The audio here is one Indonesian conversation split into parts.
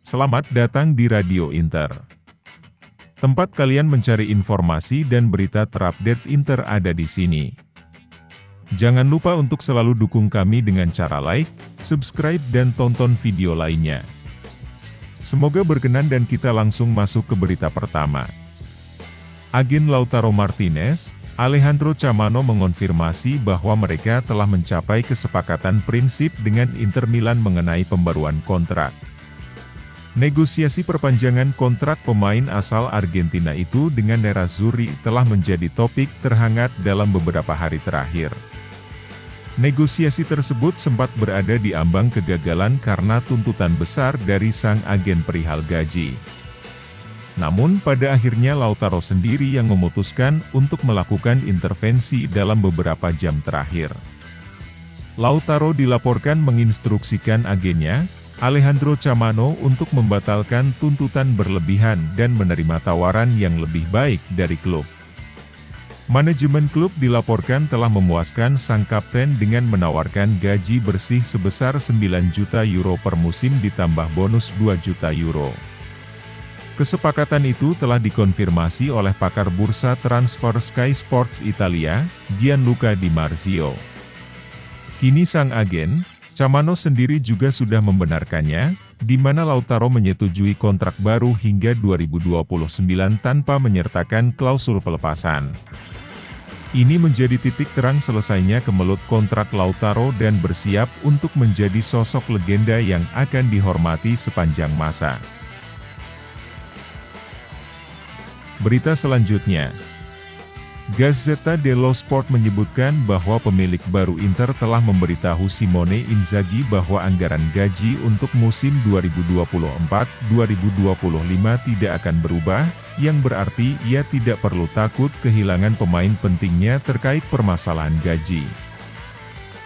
Selamat datang di Radio Inter. Tempat kalian mencari informasi dan berita terupdate Inter ada di sini. Jangan lupa untuk selalu dukung kami dengan cara like, subscribe dan tonton video lainnya. Semoga berkenan dan kita langsung masuk ke berita pertama. Agen Lautaro Martinez, Alejandro Chamano mengonfirmasi bahwa mereka telah mencapai kesepakatan prinsip dengan Inter Milan mengenai pembaruan kontrak. Negosiasi perpanjangan kontrak pemain asal Argentina itu dengan Nerazzurri telah menjadi topik terhangat dalam beberapa hari terakhir. Negosiasi tersebut sempat berada di ambang kegagalan karena tuntutan besar dari sang agen perihal gaji. Namun pada akhirnya Lautaro sendiri yang memutuskan untuk melakukan intervensi dalam beberapa jam terakhir. Lautaro dilaporkan menginstruksikan agennya, Alejandro Chamano untuk membatalkan tuntutan berlebihan dan menerima tawaran yang lebih baik dari klub. Manajemen klub dilaporkan telah memuaskan sang kapten dengan menawarkan gaji bersih sebesar 9 juta euro per musim ditambah bonus 2 juta euro. Kesepakatan itu telah dikonfirmasi oleh pakar bursa transfer Sky Sports Italia, Gianluca Di Marzio. Kini sang agen, Chamano sendiri juga sudah membenarkannya, di mana Lautaro menyetujui kontrak baru hingga 2029 tanpa menyertakan klausul pelepasan. Ini menjadi titik terang selesainya kemelut kontrak Lautaro dan bersiap untuk menjadi sosok legenda yang akan dihormati sepanjang masa. Berita selanjutnya. Gazzetta dello Sport menyebutkan bahwa pemilik baru Inter telah memberitahu Simone Inzaghi bahwa anggaran gaji untuk musim 2024-2025 tidak akan berubah, yang berarti ia tidak perlu takut kehilangan pemain pentingnya terkait permasalahan gaji.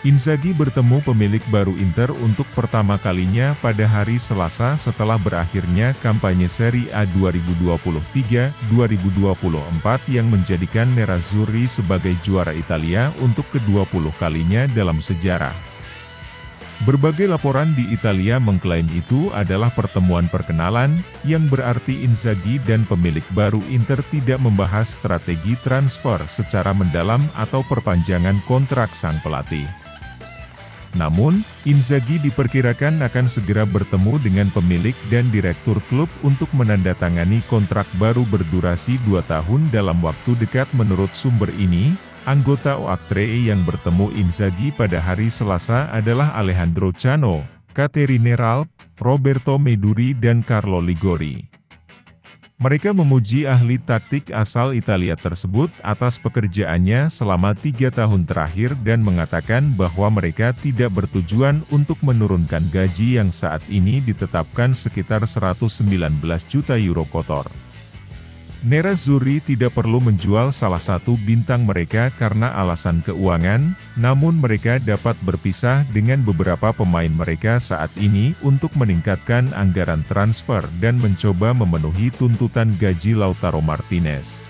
Inzaghi bertemu pemilik baru Inter untuk pertama kalinya pada hari Selasa setelah berakhirnya kampanye Serie A 2023-2024 yang menjadikan Nerazzurri sebagai juara Italia untuk ke-20 kalinya dalam sejarah. Berbagai laporan di Italia mengklaim itu adalah pertemuan perkenalan, yang berarti Inzaghi dan pemilik baru Inter tidak membahas strategi transfer secara mendalam atau perpanjangan kontrak sang pelatih. Namun, Inzaghi diperkirakan akan segera bertemu dengan pemilik dan direktur klub untuk menandatangani kontrak baru berdurasi 2 tahun dalam waktu dekat menurut sumber ini. Anggota O3 yang bertemu Inzaghi pada hari Selasa adalah Alejandro Chano, Catherine Ralph, Roberto Meduri dan Carlo Ligori. Mereka memuji ahli taktik asal Italia tersebut atas pekerjaannya selama 3 tahun terakhir dan mengatakan bahwa mereka tidak bertujuan untuk menurunkan gaji yang saat ini ditetapkan sekitar 119 juta euro kotor. Nerazzurri tidak perlu menjual salah satu bintang mereka karena alasan keuangan, namun mereka dapat berpisah dengan beberapa pemain mereka saat ini untuk meningkatkan anggaran transfer dan mencoba memenuhi tuntutan gaji Lautaro Martinez.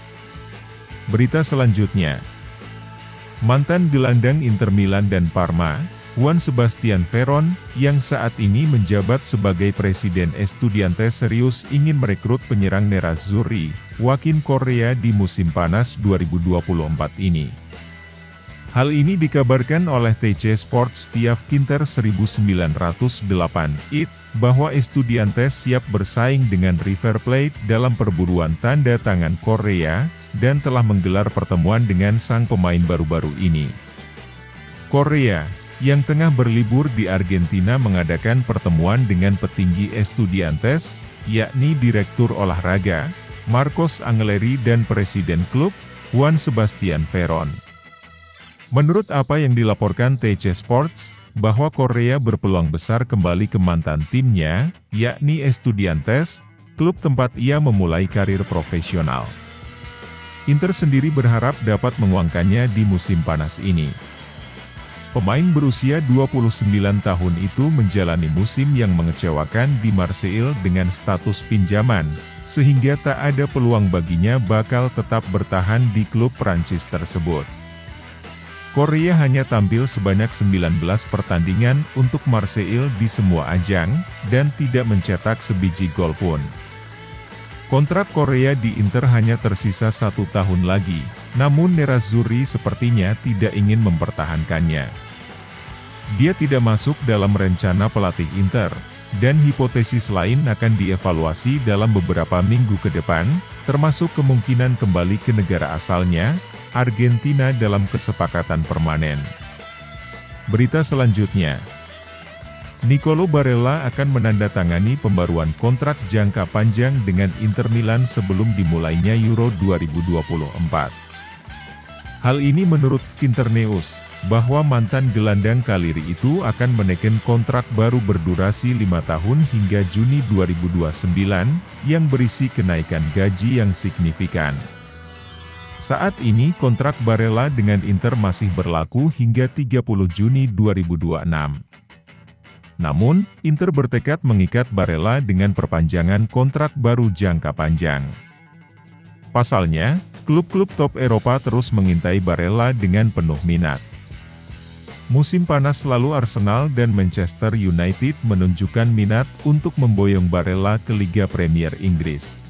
Berita selanjutnya. Mantan gelandang Inter Milan dan Parma, Juan Sebastian Veron, yang saat ini menjabat sebagai presiden Estudiantes serius ingin merekrut penyerang Nerazzurri, Joaquin Correa di musim panas 2024 ini. Hal ini dikabarkan oleh TC Sports via Kinter 1908 bahwa Estudiantes siap bersaing dengan River Plate dalam perburuan tanda tangan Correa, dan telah menggelar pertemuan dengan sang pemain baru-baru ini. Correa, yang tengah berlibur di Argentina mengadakan pertemuan dengan petinggi Estudiantes, yakni Direktur Olahraga, Marcos Angeleri dan Presiden klub, Juan Sebastian Veron. Menurut apa yang dilaporkan TC Sports, bahwa Correa berpeluang besar kembali ke mantan timnya, yakni Estudiantes, klub tempat ia memulai karir profesional. Inter sendiri berharap dapat menguangkannya di musim panas ini. Pemain berusia 29 tahun itu menjalani musim yang mengecewakan di Marseille dengan status pinjaman, sehingga tak ada peluang baginya bakal tetap bertahan di klub Prancis tersebut. Korea hanya tampil sebanyak 19 pertandingan untuk Marseille di semua ajang, dan tidak mencetak sebiji gol pun. Kontrak Korea di Inter hanya tersisa 1 tahun lagi, namun Nerazzurri sepertinya tidak ingin mempertahankannya. Dia tidak masuk dalam rencana pelatih Inter, dan hipotesis lain akan dievaluasi dalam beberapa minggu ke depan, termasuk kemungkinan kembali ke negara asalnya, Argentina dalam kesepakatan permanen. Berita selanjutnya, Nicolo Barella akan menandatangani pembaruan kontrak jangka panjang dengan Inter Milan sebelum dimulainya Euro 2024. Hal ini menurut Skinternews, bahwa mantan gelandang Cagliari itu akan menekan kontrak baru berdurasi 5 tahun hingga Juni 2029, yang berisi kenaikan gaji yang signifikan. Saat ini kontrak Barella dengan Inter masih berlaku hingga 30 Juni 2026. Namun, Inter bertekad mengikat Barella dengan perpanjangan kontrak baru jangka panjang. Pasalnya, klub-klub top Eropa terus mengintai Barella dengan penuh minat. Musim panas lalu Arsenal dan Manchester United menunjukkan minat untuk memboyong Barella ke Liga Premier Inggris.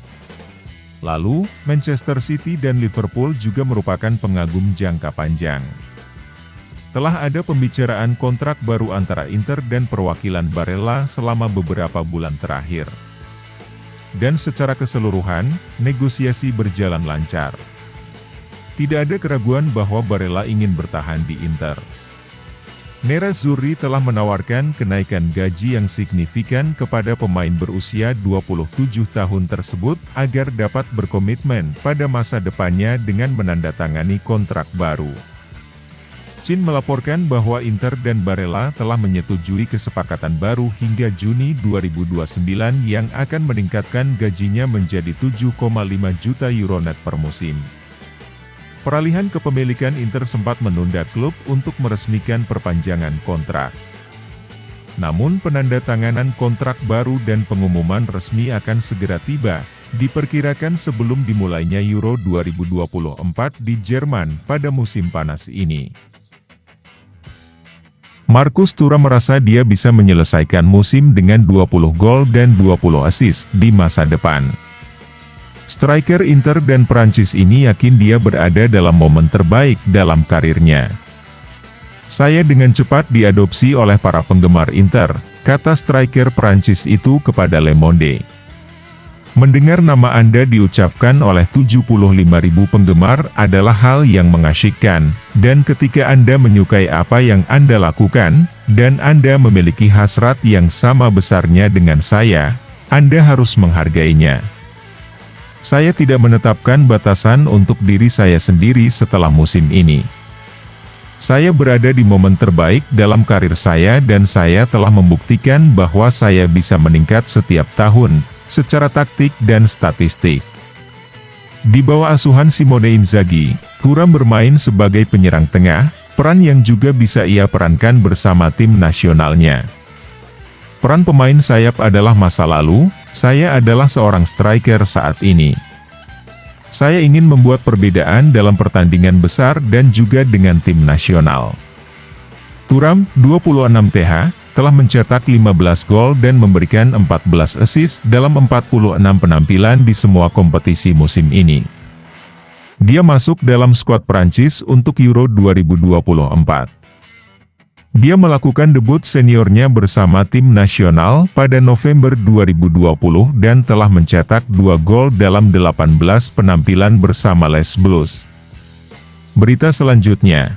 Lalu, Manchester City dan Liverpool juga merupakan pengagum jangka panjang. Telah ada pembicaraan kontrak baru antara Inter dan perwakilan Barella selama beberapa bulan terakhir. Dan secara keseluruhan, negosiasi berjalan lancar. Tidak ada keraguan bahwa Barella ingin bertahan di Inter. Nerazzurri telah menawarkan kenaikan gaji yang signifikan kepada pemain berusia 27 tahun tersebut agar dapat berkomitmen pada masa depannya dengan menandatangani kontrak baru. Chin melaporkan bahwa Inter dan Barella telah menyetujui kesepakatan baru hingga Juni 2029 yang akan meningkatkan gajinya menjadi 7,5 juta euro net per musim. Peralihan kepemilikan Inter sempat menunda klub untuk meresmikan perpanjangan kontrak. Namun penandatanganan kontrak baru dan pengumuman resmi akan segera tiba, diperkirakan sebelum dimulainya Euro 2024 di Jerman pada musim panas ini. Marcus Thuram merasa dia bisa menyelesaikan musim dengan 20 gol dan 20 assist di masa depan. Striker Inter dan Prancis ini yakin dia berada dalam momen terbaik dalam karirnya. Saya dengan cepat diadopsi oleh para penggemar Inter, kata striker Prancis itu kepada Le Monde. Mendengar nama Anda diucapkan oleh 75.000 penggemar adalah hal yang mengasyikkan, dan ketika Anda menyukai apa yang Anda lakukan, dan Anda memiliki hasrat yang sama besarnya dengan saya, Anda harus menghargainya. Saya tidak menetapkan batasan untuk diri saya sendiri setelah musim ini. Saya berada di momen terbaik dalam karir saya dan saya telah membuktikan bahwa saya bisa meningkat setiap tahun, secara taktik dan statistik. Di bawah asuhan Simone Inzaghi, Thuram bermain sebagai penyerang tengah, peran yang juga bisa ia perankan bersama tim nasionalnya. Peran pemain sayap adalah masa lalu, saya adalah seorang striker saat ini. Saya ingin membuat perbedaan dalam pertandingan besar dan juga dengan tim nasional. Thuram, 26 TH, telah mencetak 15 gol dan memberikan 14 assist dalam 46 penampilan di semua kompetisi musim ini. Dia masuk dalam skuad Prancis untuk Euro 2024. Dia melakukan debut seniornya bersama tim nasional pada November 2020 dan telah mencetak 2 gol dalam 18 penampilan bersama Les Blues. Berita selanjutnya,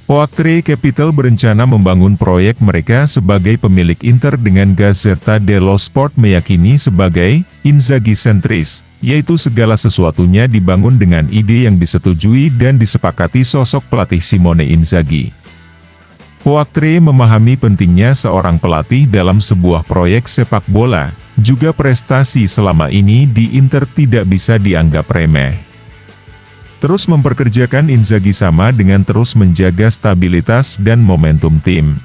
Oaktree Capital berencana membangun proyek mereka sebagai pemilik Inter dengan Gazzetta dello Sport meyakini sebagai Inzaghi sentris, yaitu segala sesuatunya dibangun dengan ide yang disetujui dan disepakati sosok pelatih Simone Inzaghi. Oaktree memahami pentingnya seorang pelatih dalam sebuah proyek sepak bola, juga prestasi selama ini di Inter tidak bisa dianggap remeh. Terus memperkerjakan Inzaghi sama dengan terus menjaga stabilitas dan momentum tim.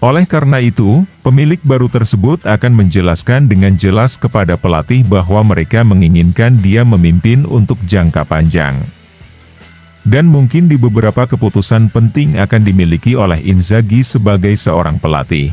Oleh karena itu, pemilik baru tersebut akan menjelaskan dengan jelas kepada pelatih bahwa mereka menginginkan dia memimpin untuk jangka panjang. Dan mungkin di beberapa keputusan penting akan dimiliki oleh Inzaghi sebagai seorang pelatih.